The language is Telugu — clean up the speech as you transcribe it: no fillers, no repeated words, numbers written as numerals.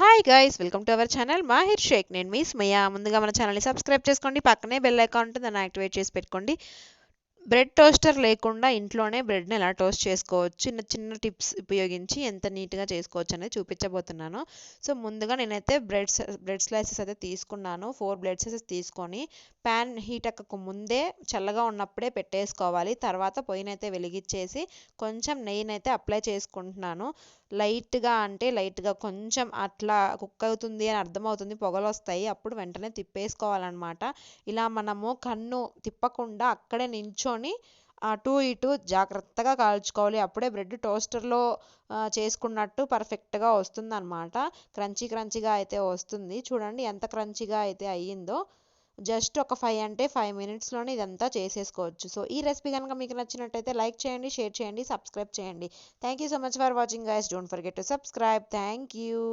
Hi guys, welcome to our channel Mahir Shaikh. నేను మీ స్మయ. ముందుగా మన ఛానల్ని సబ్స్క్రైబ్ చేసుకోండి, పక్కనే బెల్ ఐకాన్ ఉంటుంది, దాన్ని యాక్టివేట్ చేసి పెట్టుకోండి. బ్రెడ్ టోస్టర్ లేకుండా ఇంట్లోనే బ్రెడ్ని ఎలా టోస్ట్ చేసుకోవచ్చు, చిన్న చిన్న టిప్స్ ఉపయోగించి ఎంత నీట్గా చేసుకోవచ్చు అనేది చూపించబోతున్నాను. సో ముందుగా నేనైతే బ్రెడ్ స్లైసెస్ అయితే తీసుకున్నాను. 4 బ్రెడ్ స్లైసెస్ తీసుకొని ప్యాన్ హీట్ ఎక్కక ముందే చల్లగా ఉన్నప్పుడే పెట్టేసుకోవాలి. తర్వాత పొయ్యినైతే వెలిగించేసి కొంచెం నెయ్యినైతే అప్లై చేసుకుంటున్నాను. లైట్గా కొంచెం అట్లా కుక్ అవుతుంది అని అర్థమవుతుంది, పొగలు వస్తాయి, అప్పుడు వెంటనే తిప్పేసుకోవాలన్నమాట. ఇలా మనము కన్ను తిప్పకుండా అక్కడే నించొని అటు ఇటు జాగ్రత్తగా కాల్చుకోవాలి. అప్పుడే బ్రెడ్ టోస్టర్లో చేసుకున్నట్టు పర్ఫెక్ట్గా వస్తుందన్నమాట. క్రంచీగా అయితే వస్తుంది. చూడండి ఎంత క్రంచీగా అయితే అయ్యిందో. జస్ట్ ఒక 5 మినిట్స్లోనే ఇదంతా చేసేసుకోవచ్చు. సో ఈ రెసిపీ కనుక మీకు నచ్చినట్టయితే లైక్ చేయండి, షేర్ చేయండి, సబ్స్క్రైబ్ చేయండి. Thank you so much for watching guys. Don't forget to subscribe. Thank you.